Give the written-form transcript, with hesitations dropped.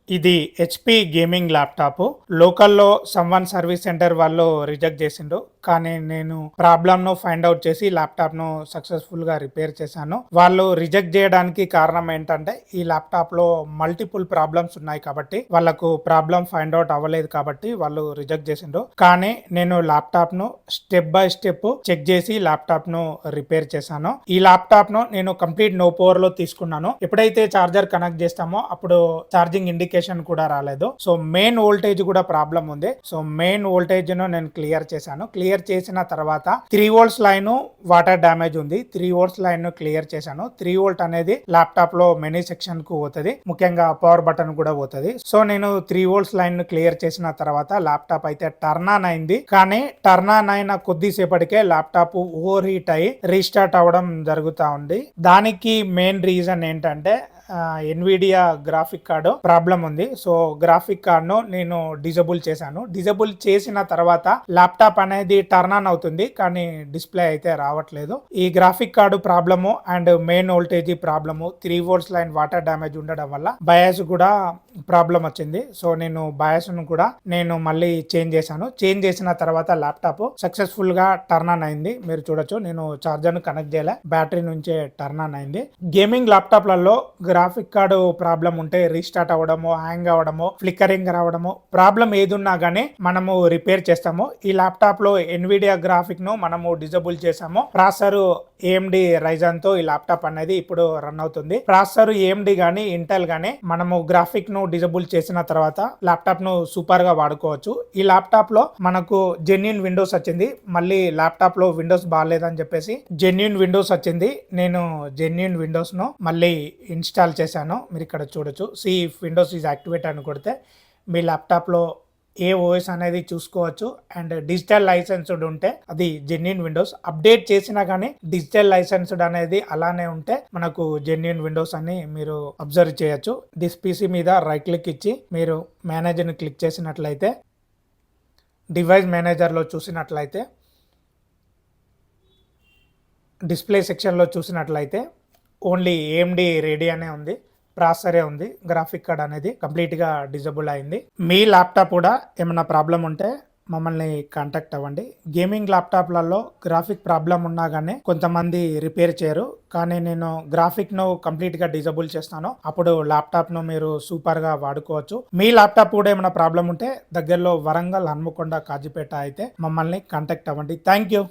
ఇది HP gaming laptop. లోకల్లో someone service centre వాళ్ళు రిజెక్ట్ చేసిండ్రు. కానీ నేను ప్రాబ్లమ్‌ను ఫైండ్ ఔట్ చేసి ల్యాప్టాప్‌ను సక్సెస్‌ఫుల్‌గా రిపేర్ చేశాను. వాళ్ళు రిజెక్ట్ చేయడానికి కారణం ఏంటంటే ఈ ల్యాప్టాప్‌లో మల్టిపుల్ ప్రాబ్లమ్స్ ఉన్నాయి కాబట్టి వాళ్ళకు ప్రాబ్లమ్ ఫైండ్ ఔట్ అవ్వలేదు కాబట్టి వాళ్ళు రిజెక్ట్ చేసిండ్రు. కానీ నేను ల్యాప్టాప్‌ను స్టెప్ బై స్టెప్ చెక్ చేసి ల్యాప్టాప్‌ను రిపేర్ చేశాను. ఈ ల్యాప్టాప్‌ను నేను కంప్లీట్ నో పవర్‌లో తీసుకున్నాను. ఎప్పుడైతే చార్జర్ కనెక్ట్ చేస్తామో అప్పుడు ఛార్జింగ్ ఇండికేషన్ కూడా రాలేదు. సో మెయిన్ వోల్టేజ్ కూడా ప్రాబ్లం ఉంది. సో మెయిన్ వోల్టేజ్ ను నేను క్లియర్ చేశాను. క్లియర్ చేసిన తర్వాత 3 వోల్ట్స్ లైన్ వాటర్ డ్యామేజ్ ఉంది. 3 వోల్ట్స్ లైన్ ను క్లియర్ చేశాను. 3 వోల్ట్ అనేది ల్యాప్టాప్ లో మెనీ సెక్షన్ కు పోతుంది, ముఖ్యంగా పవర్ బటన్ కూడా పోతుంది. సో నేను 3 వోల్ట్స్ లైన్ ను క్లియర్ చేసిన తర్వాత ల్యాప్టాప్ అయితే టర్న్ ఆన్ అయింది. కానీ టర్న్ ఆన్ అయిన కొద్దిసేపటికే ల్యాప్టాప్ ఓవర్ హీట్ అయ్యి రీస్టార్ట్ అవ్వడం జరుగుతా ఉంది. దానికి మెయిన్ రీజన్ ఏంటంటే ఎన్విడియా గ్రాఫిక్ కార్డు ప్రాబ్లం ఉంది. సో గ్రాఫిక్ కార్డును నేను డిజబుల్ చేశాను. డిజబుల్ చేసిన తర్వాత ల్యాప్టాప్ అనేది టర్న్ ఆన్ అవుతుంది, కానీ డిస్ప్లే అయితే రావట్లేదు. ఈ graphic card problem and main voltage problem, 3 volts line water damage ఉండడం వల్ల బయాస్ కూడా ప్రాబ్లం వచ్చింది. సో నేను బయాస్ ను కూడా నేను మళ్ళీ చేంజ్ చేశాను. చేంజ్ చేసిన తర్వాత ల్యాప్టాప్ సక్సెస్ఫుల్ గా టర్న్ ఆన్ అయింది. మీరు చూడొచ్చు, నేను చార్జర్ ను కనెక్ట్ చేయలే, బ్యాటరీ నుంచే టర్న్ ఆన్ అయింది. గేమింగ్ ల్యాప్టాప్లలో గ్రాఫిక్ కార్డు ప్రాబ్లం ఉంటే రీస్టార్ట్ అవ్వడము, హ్యాంగ్ అవ్వడము, ఫ్లిక్కరింగ్ రావడము, ప్రాబ్లం ఏదున్నా గానీ మనము రిపేర్ చేస్తాము. ఈ ల్యాప్టాప్ లో ఎన్విడియా గ్రాఫిక్ ను మనము డిజబుల్ చేసాము. ప్రాసెసర్ AMD Ryzen తో ఈ ల్యాప్టాప్ అనేది ఇప్పుడు రన్ అవుతుంది. ప్రాసెసర్ AMD గానీ ఇంటెల్ గానీ మనము గ్రాఫిక్ ను డిజబుల్ చేసిన తర్వాత ల్యాప్టాప్ ను సూపర్ గా వాడుకోవచ్చు. ఈ ల్యాప్టాప్ లో మనకు జెన్యూన్ విండోస్ వచ్చింది. మళ్ళీ ల్యాప్టాప్ లో విండోస్ బాగాలేదని చెప్పేసి జెన్యూన్ విండోస్ వచ్చింది. నేను జెన్యూన్ విండోస్ ను మళ్ళీ ఇన్స్టాల్ చేశాను. మీరు ఇక్కడ చూడొచ్చు, విండోస్ ఈజ్ యాక్టివేట్ అని కొడితే మీ ల్యాప్టాప్లో ఏ ఓఎస్ అనేది చూసుకోవచ్చు. అండ్ డిజిటల్ లైసెన్స్డ్ ఉంటే అది జెన్యూన్ విండోస్. అప్డేట్ చేసినా కానీ డిజిటల్ లైసెన్స్డ్ అనేది అలానే ఉంటే మనకు జెన్యూన్ విండోస్ అని మీరు అబ్జర్వ్ చేయొచ్చు. దిస్ పీసీ మీద రైట్ క్లిక్ ఇచ్చి మీరు మేనేజర్ని క్లిక్ చేసినట్లయితే, డివైస్ మేనేజర్లో చూసినట్లయితే, డిస్ప్లే సెక్షన్లో చూసినట్లయితే ఓన్లీ AMD రెడీ అనే ఉంది, ప్రాసెసరే ఉంది. గ్రాఫిక్ కార్డ్ అనేది కంప్లీట్గా డిజబుల్ అయింది. మీ ల్యాప్టాప్ కూడా ఏమైనా ప్రాబ్లం ఉంటే మమ్మల్ని కాంటాక్ట్ అవ్వండి. గేమింగ్ ల్యాప్టాప్లలో గ్రాఫిక్ ప్రాబ్లం ఉన్నా కానీ కొంతమంది రిపేర్ చేయరు, కానీ నేను గ్రాఫిక్ను కంప్లీట్గా డిజబుల్ చేస్తాను. అప్పుడు ల్యాప్టాప్ను మీరు సూపర్గా వాడుకోవచ్చు. మీ ల్యాప్టాప్ కూడా ఏమైనా ప్రాబ్లం ఉంటే దగ్గరలో వరంగల్, హన్మకొండ, కాజీపేట అయితే మమ్మల్ని కాంటాక్ట్ అవ్వండి. Thank you.